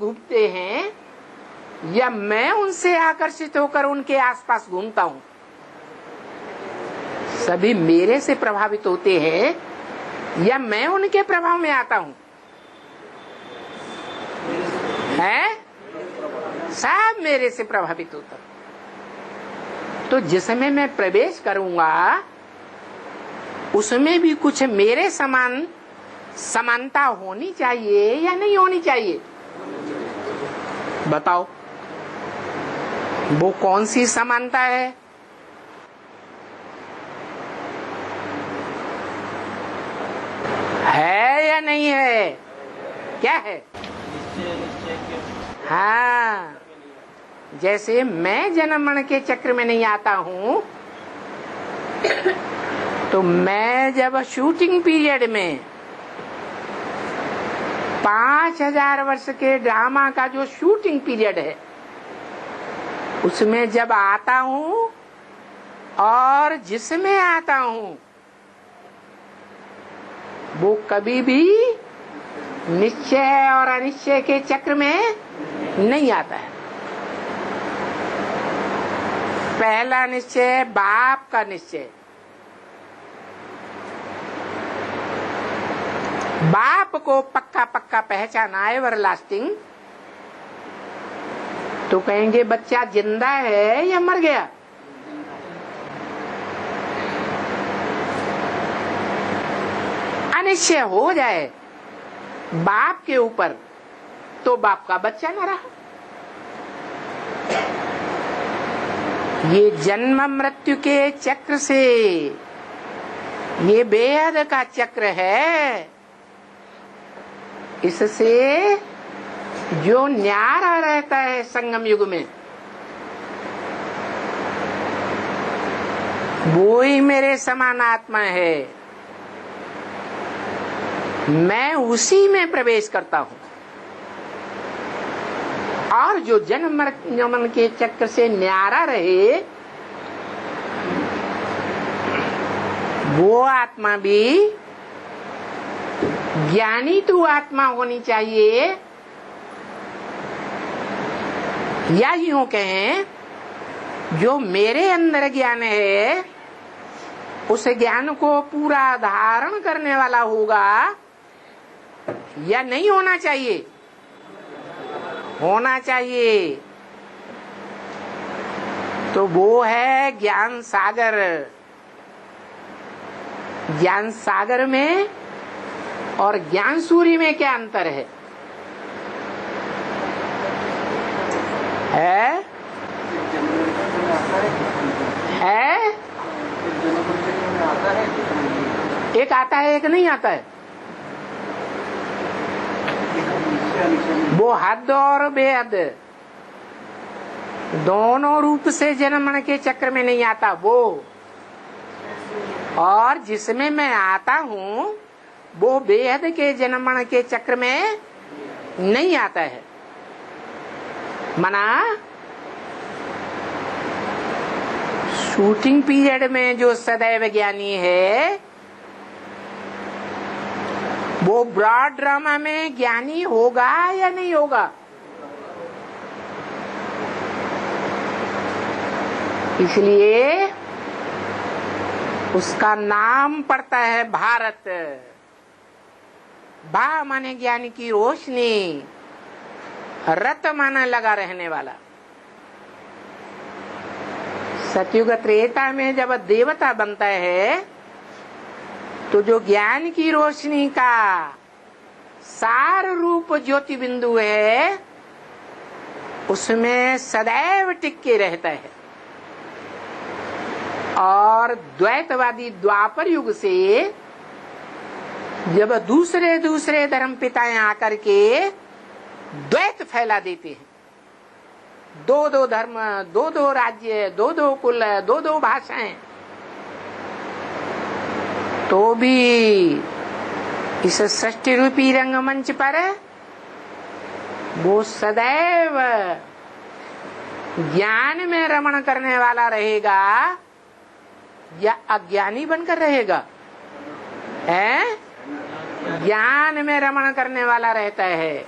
घूमते हैं या मैं उनसे आकर्षित होकर उनके आसपास घूमता हूं? सभी मेरे से प्रभावित होते हैं या मैं उनके प्रभाव में आता हूं? है सब मेरे से प्रभावित होता। तो जिसमें मैं प्रवेश करूंगा उसमें भी कुछ मेरे समान समानता होनी चाहिए या नहीं होनी चाहिए? बताओ वो कौन सी समानता है? है या नहीं है? क्या है? हाँ, जैसे मैं जन्म मरण के चक्र में नहीं आता हूं, तो मैं जब शूटिंग पीरियड में 5000 वर्ष के ड्रामा का जो शूटिंग पीरियड है उसमें जब आता हूं और जिसमें आता हूं वो कभी भी निश्चय और अनिश्चय के चक्र में नहीं आता है। पहला निश्चय बाप का निश्चय। बाप को पक्का पक्का पहचाना एवरलास्टिंग, तो कहेंगे बच्चा जिंदा है या मर गया? अनिश्चय हो जाए बाप के ऊपर तो बाप का बच्चा न रहा। ये जन्म मृत्यु के चक्र से, ये बेहद का चक्र है, इससे जो न्यारा रहता है संगम युग में वो ही मेरे समान आत्मा है। मैं उसी में प्रवेश करता हूं और जो जन्म मरण के चक्र से न्यारा रहे वो आत्मा भी ज्ञानी तो आत्मा होनी चाहिए, या यूं कहें जो मेरे अंदर ज्ञान है उस ज्ञान को पूरा धारण करने वाला होगा या नहीं होना चाहिए? होना चाहिए। तो वो है ज्ञान सागर। ज्ञान सागर में और ज्ञान सूर्य में क्या अंतर है? है? एक आता है एक नहीं आता है। वो हद और बेहद दोनों रूप से जन्म मरण के चक्र में नहीं आता वो, और जिसमें मैं आता हूं वो बेहद के जन्म मरण के चक्र में नहीं आता है। मना शूटिंग पीरियड में जो सदैव ज्ञानी है वो ब्रॉड ड्रामा में ज्ञानी होगा या नहीं होगा? इसलिए उसका नाम पड़ता है भारत। भा माने ज्ञानी की रोशनी, रत माना लगा रहने वाला। सतयुग त्रेता में जब देवता बनता है तो जो ज्ञान की रोशनी का सार रूप ज्योति बिंदु है उसमें सदैव टिके रहता है। और द्वैतवादी द्वापर युग से जब दूसरे दूसरे धर्म पिताएं आकर के द्वैत फैला देते हैं, दो दो धर्म, दो दो राज्य, दो दो कुल, दो दो भाषाएं, तो भी इस सृष्टि रूपी रंगमंच पर वो सदैव ज्ञान में रमण करने वाला रहेगा या अज्ञानी बनकर रहेगा? है? ज्ञान में रमण करने वाला रहता है।